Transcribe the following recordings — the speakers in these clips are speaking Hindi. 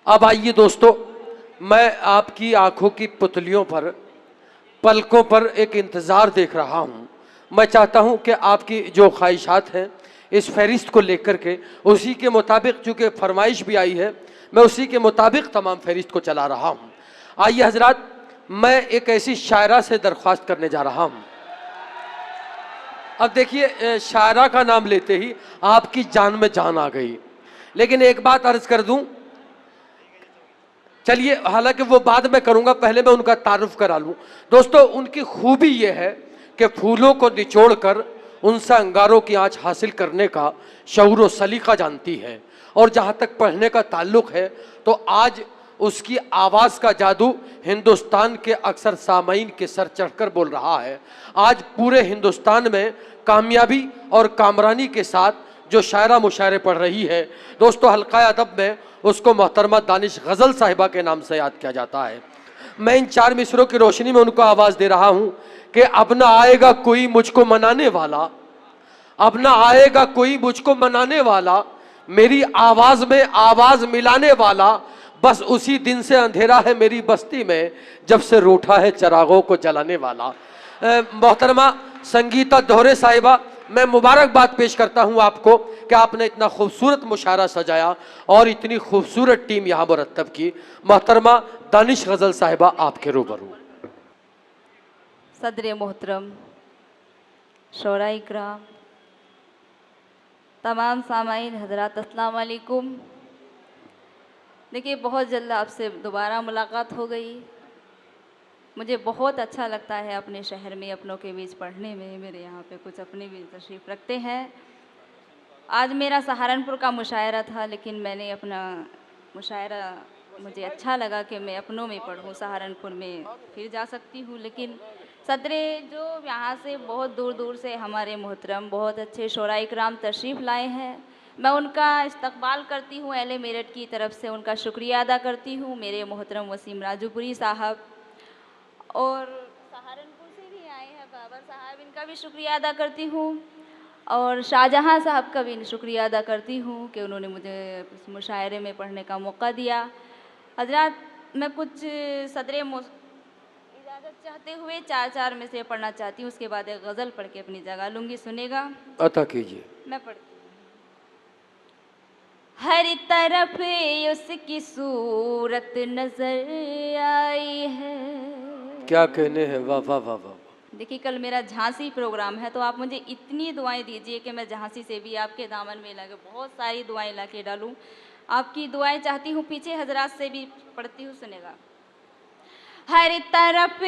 अब आइए दोस्तों, मैं आपकी आंखों की पुतलियों पर, पलकों पर एक इंतज़ार देख रहा हूं। मैं चाहता हूं कि आपकी जो ख्वाहिशात हैं इस फहरिस्त को लेकर के उसी के मुताबिक, चूँकि फरमाइश भी आई है, मैं उसी के मुताबिक तमाम फहरिस्त को चला रहा हूं। आइए हजरात, मैं एक ऐसी शायरा से दरख्वास्त करने जा रहा हूं। अब देखिए, शायरा का नाम लेते ही आपकी जान में जान आ गई। लेकिन एक बात अर्ज कर दूं, चलिए, हालांकि वो बाद में करूंगा, पहले मैं उनका तारुफ करा लूं। दोस्तों, उनकी खूबी ये है कि फूलों को निचोड़कर उनसे अंगारों की आंच हासिल करने का शऊर व सलीका जानती है। और जहां तक पढ़ने का ताल्लुक है तो आज उसकी आवाज़ का जादू हिंदुस्तान के अक्सर सामाईन के सर चढ़कर बोल रहा है। आज पूरे हिंदुस्तान में कामयाबी और कामरानी के साथ जो शायरा मुशायरे पढ़ रही है, दोस्तों, हल्का अदब में उसको मोहतरमा दानिश गज़ल साहिबा के नाम से याद किया जाता है। मैं इन 4 मिसरों की रोशनी में उनको आवाज़ दे रहा हूँ कि अब ना आएगा कोई मुझको मनाने वाला, अब ना आएगा कोई मुझको मनाने वाला, मेरी आवाज़ में आवाज़ मिलाने वाला, बस उसी दिन से अंधेरा है मेरी बस्ती में जब से रूठा है चिरागों को जलाने वाला। मोहतरमा संगीता दोहरे साहिबा, मैं मुबारकबाद पेश करता हूं आपको कि आपने इतना खूबसूरत मुशायरा सजाया और इतनी खूबसूरत टीम यहाँ मुरतब की। मोहतरमा दानिश गज़ल साहिबा, आपके रूबरू। सदर मोहतरम, शोरा इकराम, तमाम सामाईन हजरात, अस्सलाम वालेकुम। देखिए, बहुत जल्द आपसे दोबारा मुलाकात हो गई। मुझे बहुत अच्छा लगता है अपने शहर में अपनों के बीच पढ़ने में। मेरे यहाँ पे कुछ अपने भी तशरीफ़ रखते हैं। आज मेरा सहारनपुर का मुशायरा था, लेकिन मैंने अपना मुशायरा, मुझे अच्छा लगा कि मैं अपनों में पढ़ूँ। सहारनपुर में फिर जा सकती हूँ, लेकिन सदरे जो यहाँ से बहुत दूर दूर से हमारे मोहतरम बहुत अच्छे शोरा इकराम तशरीफ़ लाए हैं, मैं उनका इस्तकबाल करती हूँ। अहले मेरठ की तरफ से उनका शुक्रिया अदा करती हूँ। मेरे मोहतरम वसीम राजूपुरी साहब और सहारनपुर से भी आए हैं बाबर साहब, इनका भी शुक्रिया अदा करती हूँ। और शाहजहाँ साहब का भी शुक्रिया अदा करती हूँ कि उन्होंने मुझे इस मुशायरे में पढ़ने का मौका दिया। हजरात, मैं कुछ सदरे इजाज़त चाहते हुए 4 में से पढ़ना चाहती हूँ, उसके बाद एक गज़ल पढ़ के अपनी जगह लूँगी। सुनेगा? अता कीजिए। मैं पढ़ती हूँ। हर तरफ उसकी सूरत नजर आई है। क्या कहने हैं, वाह वाह वाह वाह। देखिए, कल मेरा झांसी प्रोग्राम है, तो आप मुझे इतनी दुआएं दीजिए कि मैं झांसी से भी आपके दामन में लगे बहुत सारी दुआएं ला के डालूँ। आपकी दुआएं चाहती हूँ, पीछे हजरात से भी पढ़ती हूँ। सुनेगा? हर तरफ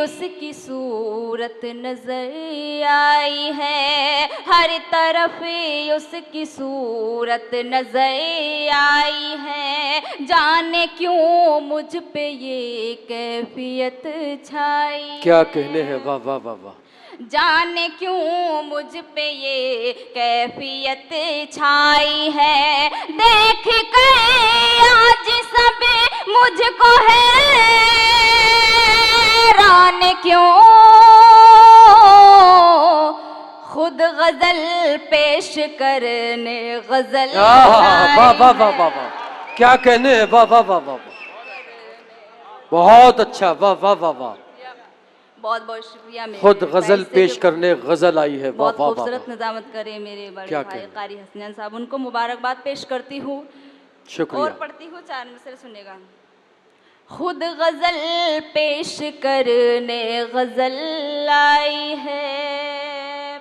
उसकी सूरत नजर आई है, हर तरफ उसकी सूरत नजर आई है, जाने क्यों मुझ पे ये कैफियत छाई। क्या कहने हैं, वाह वाह वाह वाह। जाने क्यों मुझ पे ये कैफियत छाई है, देख कर आज सब मुझको हैरान क्यों, खुद गजल पेश करने गजल। वाह वाह वाह वाह वाह, क्या कहने हैं, वाह वाह वाह वाह, बहुत अच्छा, वाह वाह वाह वाह। बहुत बहुत शुक्रिया। खुद गजल पेश करने गजल आई है, वाह बहुत वाह वाह। खूबसूरत निजामत करे मेरे बड़े भाई कारी हसनैन साहब, उनको मुबारकबाद पेश करती हूँ। शुक्रिया। और पढ़ती हूँ 4 मिसरे, सुनेगा? खुद गजल पेश करने गजल आई है,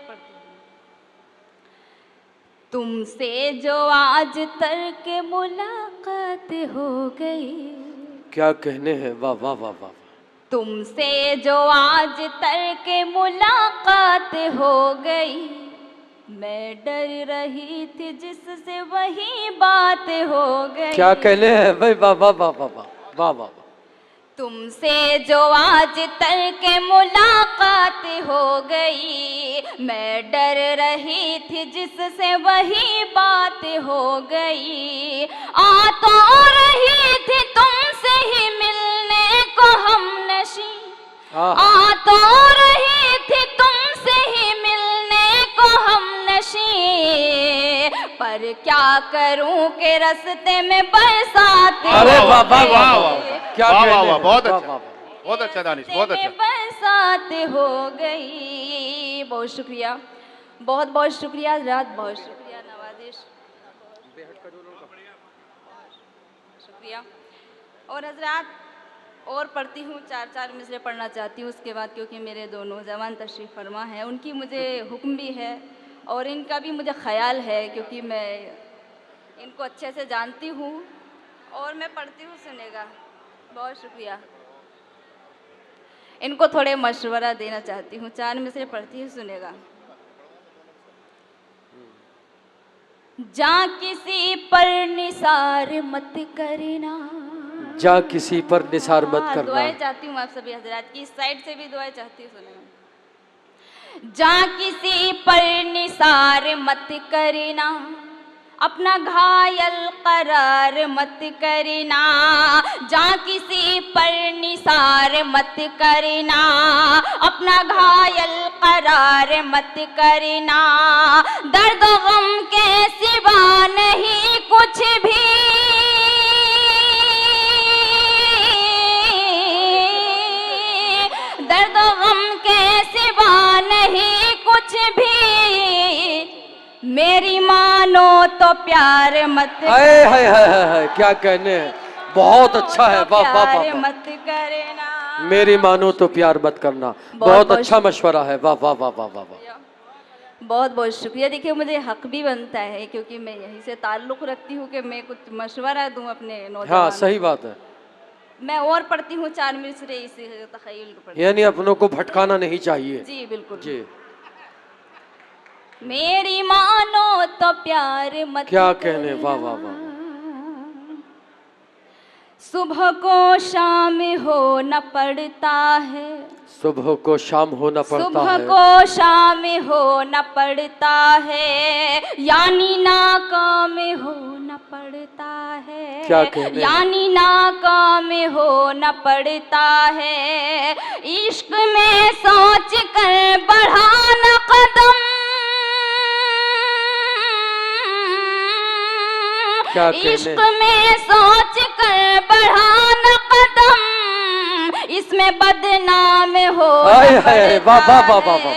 तुमसे जो आज तर्क मुलाकात हो गई। क्या कहने हैं, वाह वाह वाह वाह। तुमसे जो आज तर्क मुलाकात हो गई, मैं डर रही थी जिससे वही बात हो गई। क्या कहने हैं भाई, वाह वाह वाह वाह वाह वाह। तुमसे जो आज तर्क मुलाकात हो गई, मैं डर रही थी जिससे वही बात हो गई। आ तो रही थी तुमसे ही मिलने को हमनशी, आ तो रही थी तुमसे ही मिलने को हमनशी, पर क्या करूं के रास्ते में बरसात। अरे वाह वाह वाह, क्या वाह, कहने वाह, हैं, बहुत वाह, अच्छा। वाह, वाह। बहुत अच्छा दानिश, बहुत अच्छा। बरसात हो गई। बहुत शुक्रिया, बहुत बहुत शुक्रिया हजरात, बहुत शुक्रिया नवाजिश, शुक्रिया। और हजरात और पढ़ती हूँ, चार चार मिसरे पढ़ना चाहती हूँ उसके बाद, क्योंकि मेरे दो नौजवान तशरीफ़ फरमा हैं, उनकी मुझे हुक्म भी है और इनका भी मुझे ख्याल है, क्योंकि मैं इनको अच्छे से जानती हूँ और मैं पढ़ती हूँ, सुनेगा। बहुत शुक्रिया। इनको थोड़े मशवरा देना चाहती हूँ, चार मिसरे पढ़ती हूँ, सुनेगा। जा किसी पर निसार मत करना, जा किसी पर निसार मत करना। दुआएं चाहती हूँ आप सभी हजरात की, इस साइड से भी दुआएं चाहती हूँ, सुनेगा। जा किसी पर निसार मत करना, अपना घायल करार मत करना। जा किसी पर निसार मत करना, अपना घायल करार मत करना। दर्द गम के सिवा नहीं कुछ भी, दर्द गम के सिवा नहीं कुछ भी। मेरी मानो तो प्यार मत हाय हाय हाय हाय, क्या कहने हैं, बहुत अच्छा है, वाह वाह वाह, प्यार वाह। मत करना। मेरी मानो तो प्यार मत करना, बहुत अच्छा मशवरा है, वाह वाह वाह वाह वाह वाह। बहुत बहुत शुक्रिया। देखिए मुझे हक भी बनता है, क्योंकि मैं यहीं से ताल्लुक़ रखती हूँ कि मैं कुछ मशवरा दूँ अपने नौजवान। हाँ सही बात है। मैं और पढ़ती हूँ चार मिसरे, इसी तख़य्युल को पढ़ती यानी अपनों को भटकाना नहीं चाहिए। हूँ। जी बिल्कुल जी। मेरी मानो तो प्यार मत क्या कहने, वाह वाह वाह। सुबह को शाम होना पड़ता है, सुबह को शाम होना पड़ता सुबह है, को शाम होना पड़ता है, यानी नाकाम होना पड़ता है। क्या कहने, यानी नाकाम होना पड़ता है। इश्क में सोच कर बढ़ाना कदम, क्या इश्क कहने, में सोच कर बढ़ाना कदम, इसमें बदनाम हो हाय हाय, वाह वाह वाह वाह वाह,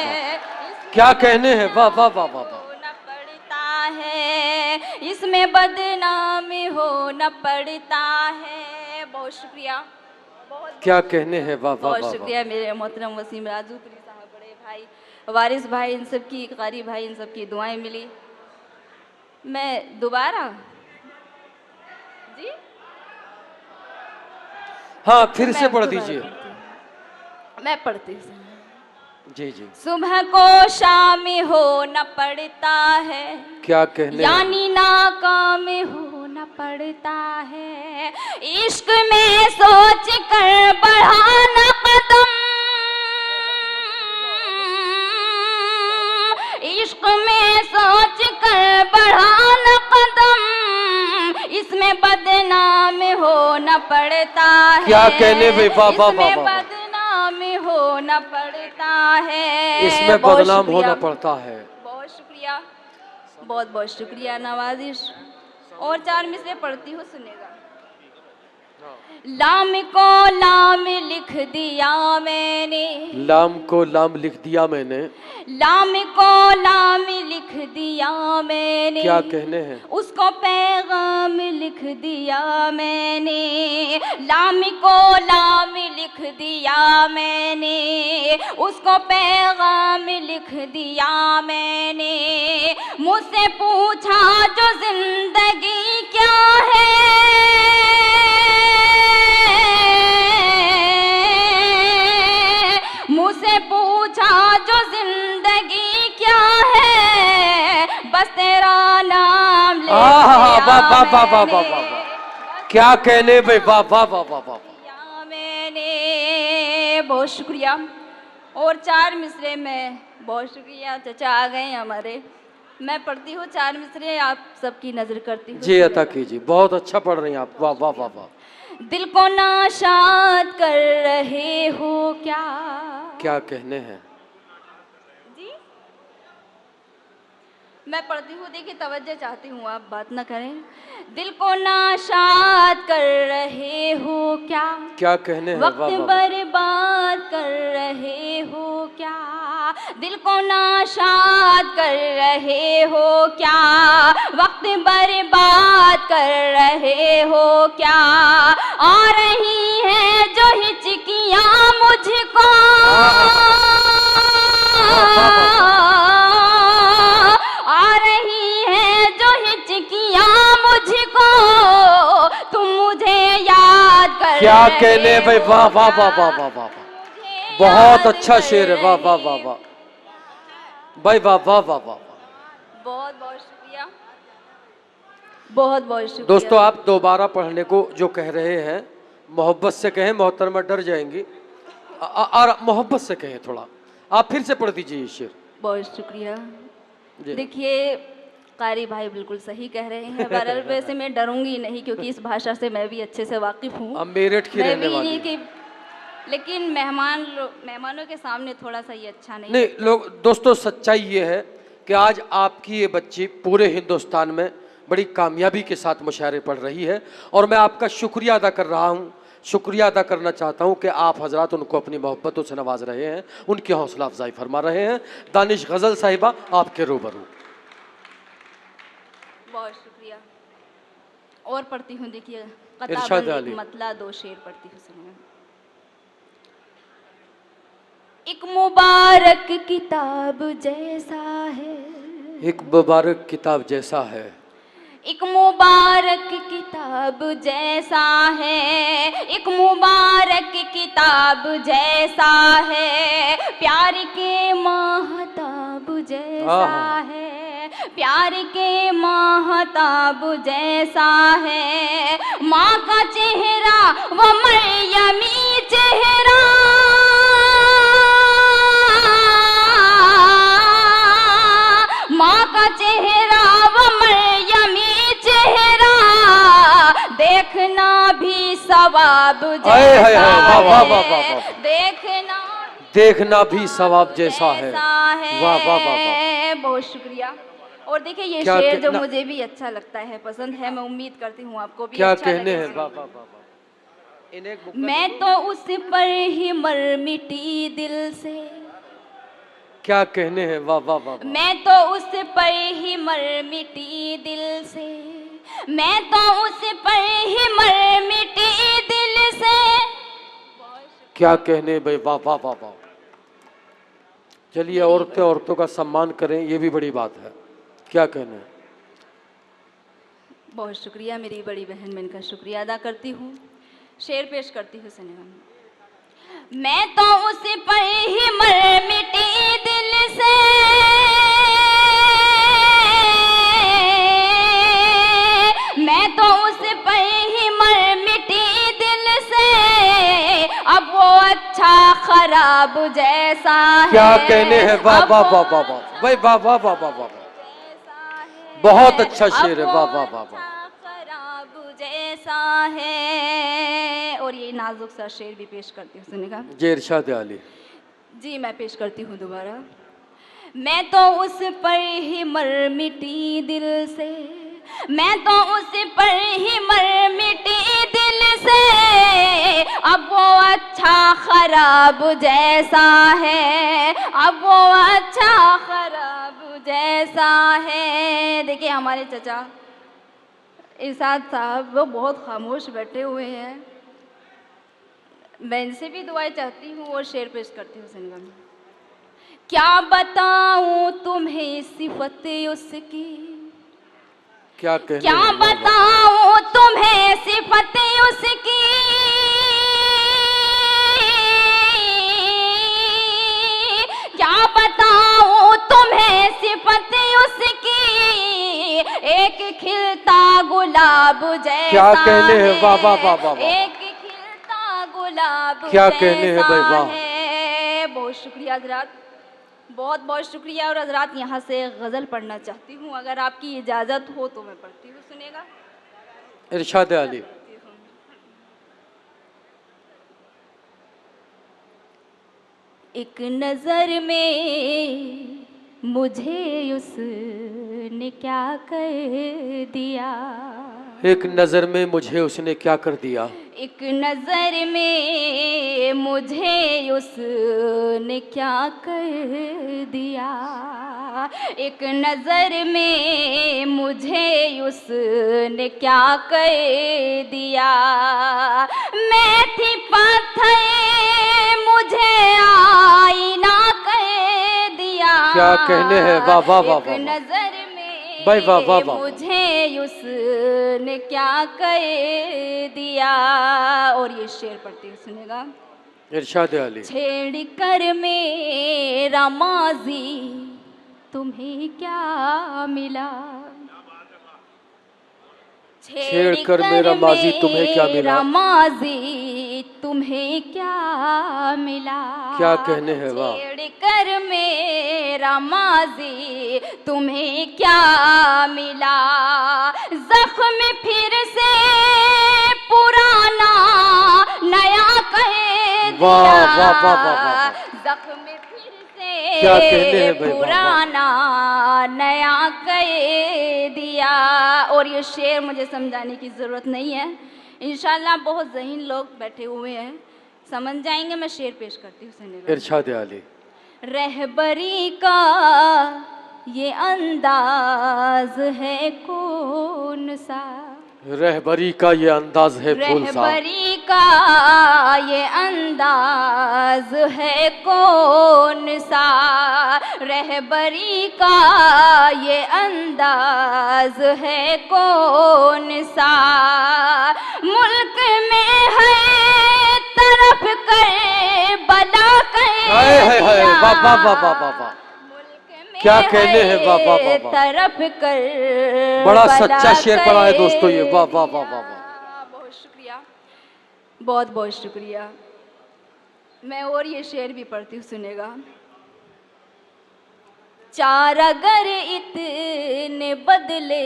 क्या कहने हैं, वाह वाह वाह वाह वाह। होना पड़ता है, इसमें बदनाम होना पड़ता है। बहुत शुक्रिया, बहुत क्या कहने हैं, वाह वाह बहुत वाह वाह। शुक्रिया मेरे मोहतरम वसीम राजूपुरी साहब, बड़े भाई वारिस भाई, इन सब की, कारी भाई, इन सब की दुआएं मिली। मैं दोबारा जी हाँ फिर से मैं पढ़ दोबारा दीजिए। पढ़ती हूँ। मैं पढ़ती हूँ। जी जी। सुबह को शाम होना पड़ता है, क्या कहने, यानी नाकाम होना पड़ता है। इश्क में सोच कर बढ़ाना कदम, इश्क में सोच कर बढ़ाना कदम, इसमें बदनाम होना पड़ता है। क्या कहने भाई, वाह वाह वाह इसमें वाह। बदनाम होना पड़ता है। इसमें बहुत बदनाम शुक्रिया। होना पड़ता है। बहुत शुक्रिया, बहुत बहुत शुक्रिया नवाजिश। और चार मिसरे पढ़ती हूँ, सुनेगा। लाम को लाम लिख दिया मैंने, लाम को लाम लिख दिया मैंने, लाम को लाम लिख दिया मैंने। क्या कहने हैं, उसको पैगाम लिख दिया मैंने, लाम को लाम लिख दिया मैंने। उसको पैगाम लिख दिया मैंने। मुझसे पूछा जो जिंदगी क्या है, मुझसे पूछा जो जिंदगी क्या है, बस तेरा नाम ले वाह वाह लिया वाह वाह वाह वाह मैंने। वाह, क्या कहने भाई, वाह वाह वाह वाह वाह। लिया मैंने, बहुत शुक्रिया। और चार मिसरे में, बहुत शुक्रिया, चचा आ गए हैं हमारे। मैं पढ़ती हूँ चार मिसरे, आप सबकी नजर करती हूँ। जी अता कीजिए, बहुत अच्छा पढ़ रही हैं आप, वाह वाह वाह वाह। दिल को नाशाद कर रहे हो क्या, क्या कहने हैं, जी मैं पढ़ती हूँ, देखिए तवज्जो चाहती हूँ, आप बात ना करें। दिल को नाशाद कर रहे हो क्या, क्या कहने हैं, वक्त वाह वाह वाह। बर्बाद कर रहे हो क्या, दिल को नाशाद कर रहे हो क्या, वक्त बर्बाद कर रहे हो क्या, आ रही है जो हिचकियाँ मुझको, आ रही है जो हिचकियाँ मुझको, तुम मुझे याद कर क्या रहे कहने भाई, हो वाह वाह क्या? वाह वाह वाह वाह वाह। मुझे बहुत याद अच्छा शेर है, वाह वाह कर वाह वाह भाई, वाह वाह वाह वाह। बहुत बहुत शुक्रिया, बहुत बहुत शुक्रिया। दोस्तों, आप दोबारा पढ़ने को जो कह रहे हैं, मोहब्बत से कहें, मोहतरमा डर जाएंगी, और मोहब्बत से कहें थोड़ा। आप फिर से पढ़ दीजिए ये शेर। बहुत शुक्रिया। जी। देखिए कारी भाई बिल्कुल सही कह रहे हैं, बहरहाल वैसे मैं डरूंगी नहीं क्योंकि इस भाषा से मैं भी अच्छे से वाकिफ हूँ। अब मेरठ की मैं रहने भी वाली नहीं हैं। कि लेकिन मेहमानों के सामने थोड़ा सा ये अच्छा नहीं नहीं लगता। लोग, दोस्तों सच्चाई ये है कि आज आपकी ये बच्ची पूरे हिंदुस्तान में बड़ी कामयाबी के साथ मुशायरे पढ़ रही है, और मैं आपका शुक्रिया अदा कर रहा हूँ, शुक्रिया अदा करना चाहता हूँ कि आप हजरात उनको अपनी मोहब्बतों से नवाज रहे हैं, उनकी हौसला अफजाई फरमा रहे हैं। दानिश गज़ल साहिबा आपके रूबरू। बहुत शुक्रिया। और पढ़ती हूँ, देखिए इरशाद कताबन अली। एक मतला दो शेर पढ़ती हूँ, सुनिए। एक मुबारक किताब जैसा है, एक मुबारक किताब जैसा है, एक मुबारक किताब जैसा है, एक मुबारक किताब जैसा है, प्यार के महताब जैसा है, प्यार के महताब जैसा है, माँ का चेहरा वो मरियमी चेहरा, माँ का चेहरा वो मरियमी चेहरा, देखना भी सवाब जैसा वाह वाह वाह वाह है, वाह। देखना भी सवाब जैसा है, वाह वाह वाह वाह। बहुत शुक्रिया। और देखिए ये क्या शेर जो कहना- मुझे भी अच्छा लगता है, पसंद है, मैं उम्मीद करती हूँ आपको भी क्या अच्छा कहने लगे। हैं, वाह वाह वाह वाह। इन्हें एक मुक्का मैं दे दो। तो उस पर ही मर मिटी दिल से, क्या कहने हैं, वाह वाह वाह वाह। मैं तो उस पर ही मर मिटी दिल से, मैं तो उस पर ही मर मिटी दिल से। क्या कहने भाई, वाह वाह वाह वाह। चलिए, औरतें औरतों का सम्मान करें, ये भी बड़ी बात है। क्या कहने हैं। बहुत शुक्रिया मेरी बड़ी बहन, मैं इनका शुक्रिया अदा करती हूँ। शेर पेश करती हूँ, सुनिए। मैं तो उस पर ही मर मिटी दिल से, मैं तो उस पर ही मर मिटी दिल से, अब वो अच्छा खराब जैसा है। क्या कहने हैं, वाह वाह वाह वाह वाह भाई, वाह वाह वाह वाह वाह। बहुत अच्छा शेर है, वाह वाह वाह वाह। खराब जैसा है। और ये नाजुक सा शेर भी पेश करती हूँ, सुनिएगा जी। इरशाद अली जी। मैं पेश करती हूँ दोबारा। मैं तो उस पर ही मर मिटी दिल से, मैं तो उस पर ही मर मिटी दिल से, अब वो अच्छा खराब जैसा है, अब वो अच्छा खराब जैसा है। देखिए हमारे चचा इरशाद साहब वो बहुत खामोश बैठे हुए हैं, मैं इनसे भी दुआएं चाहती हूँ और शेर पेश करती हूँ, सुनिएगा। क्या बताऊं तुम्हें सिफत उसकी, क्या कहने क्या हैं, वाह वाह। बताऊं तुम्हें सिफत उसकी, क्या बताऊं तुम्हें सिफत उसकी, एक खिलता गुलाब जैसा क्या कहने हैं, वाह वाह वाह वाह वाह। एक खिलता गुलाब क्या कहने हैं भाई, वाह। है। बहुत शुक्रिया हजरात, बहुत बहुत शुक्रिया। और हजरात यहाँ से गज़ल पढ़ना चाहती हूँ, अगर आपकी इजाज़त हो तो मैं पढ़ती हूँ, सुनिएगा। इरशाद अली। एक नज़र में मुझे उस ने क्या कर दिया, एक नजर में मुझे उसने क्या कर दिया, एक नजर में मुझे उसने क्या कर दिया, एक नजर में मुझे उसने क्या कर दिया। मैं थी पत्थर मुझे आईना कर दिया। क्या कहने हैं, वाह वाह वाह एक वाह। नजर भाई वाह वाह वाह। मुझे उसने क्या कर दिया। और ये शेर पढ़ती हूँ, सुनेगा। इरशाद अली। छेड़ कर मेरा माजी तुम्हें क्या मिला, छेड़ कर मेरा माजी तुम्हें क्या मिला, माजी तुम्हें क्या मिला। क्या कहने हैं, वाह। छेड़ कर मेरा माजी तुम्हें क्या मिला, जख्म फिर से पुराना नया कह दिया। वाह वाह वाह वाह वाह। जख्म फिर से क्या कहने हैं भाई, वाह, वाह। पुराना नया कह दिया। और ये शेर मुझे समझाने की ज़रूरत नहीं है, इंशाल्लाह बहुत ज़हीन लोग बैठे हुए हैं, समझ जाएंगे। मैं शेर पेश करती हूँ, सुनिएगा। इरशाद अली। रहबरी का ये अंदाज है कौन सा, रहबरी का ये अंदाज है फूल सा, रहबरी का ये अंदाज है कौन सा, रहबरी का ये अंदाज है कौन सा। मुल्क में है तरफ कर बला हाय हाय हाय, वाह वाह वाह वाह वाह वाह। क्या कहने हैं, वाह वाह वाह वाह। तरफ कर बड़ा सच्चा शेर पढ़ा है दोस्तों ये, वाह वाह वाह वाह वाह। बहुत शुक्रिया, बहुत बहुत शुक्रिया। मैं और ये शेर भी पढ़ती हूँ, सुनेगा। चार अगर इतने बदले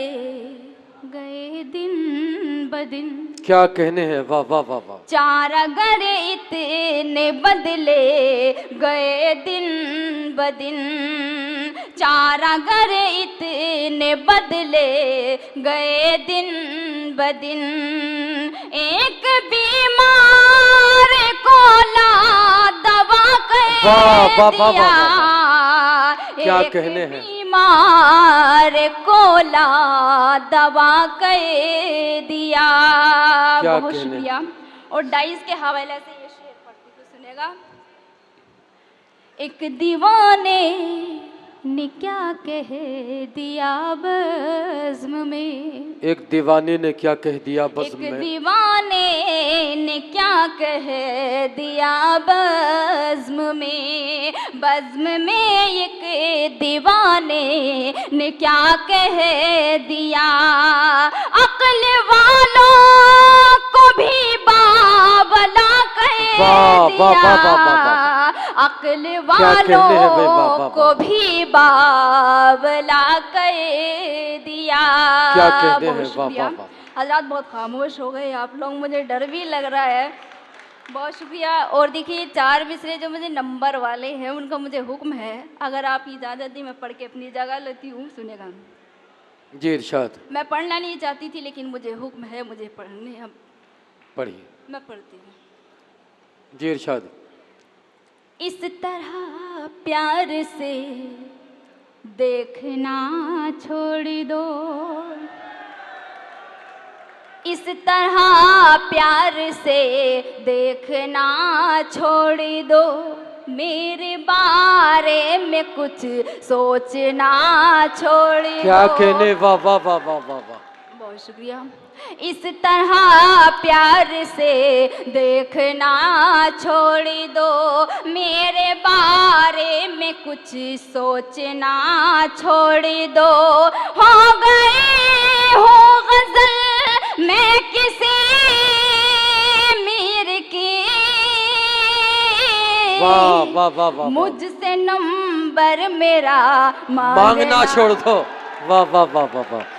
गए दिन ब दिन, क्या कहने हैं, वाह वाह वाह वाह। चार अगर इतने बदले गए दिन ब दिन, चार अगर इतने बदले गए दिन ब दिन, एक बीमार को ला दवा कर वाह वाह वाह दिया, वाह। क्या एक कहने हैं। बीमार को ला दवा कर दिया। क्या बहुत कहने। शुक्रिया। और डाइस के हवाले से ये शेर पढ़ती हूँ, सुनेगा। एक दीवाने ने क्या कह दिया बज़्म में, एक दीवाने ने क्या कह दिया बज़्म एक में, दीवाने ने क्या कह दिया बज़्म में, बज़्म में एक दीवाने ने क्या कह दिया। अक्ल वालों को भी बावला कह वाह वाह दिया, वाह वाह वाह वाह। अक्ल क्या कहने हैं भाई, वाह, वाह, वालों वाह। को भी बावला कह दिया। क्या कहते हैं, बहुत वाह शुक्रिया। वाह वाह। हज़रात बहुत खामोश हो गए आप लोग, मुझे डर भी लग रहा है। बहुत शुक्रिया। और देखिए, चार मिसरे जो मुझे नंबर वाले हैं उनका मुझे हुक्म है, अगर आप इजाज़त दी मैं पढ़ के अपनी जगह लेती हूँ, सुनेगा। जी इरशाद। मैं पढ़ना नहीं चाहती थी लेकिन मुझे हुक्म है, मुझे पढ़ने हम पढ़िए। मैं पढ़ती हूँ। जी इरशाद। इस तरह प्यार से देखना छोड़ दो, इस तरह प्यार से देखना छोड़ दो, मेरे बारे में कुछ सोचना छोड़ दो। क्या कहने, वाह वाह वाह वाह वाह वाह। बहुत शुक्रिया। इस तरह प्यार से देखना छोड़ दो, मेरे बारे में कुछ सोचना छोड़ दो। हो गए हो गजल मैं किसी मीर की, वाह वाह वाह वाह। मुझसे नंबर मेरा मांगना छोड़ दो, वाह वाह वाह वाह वाह।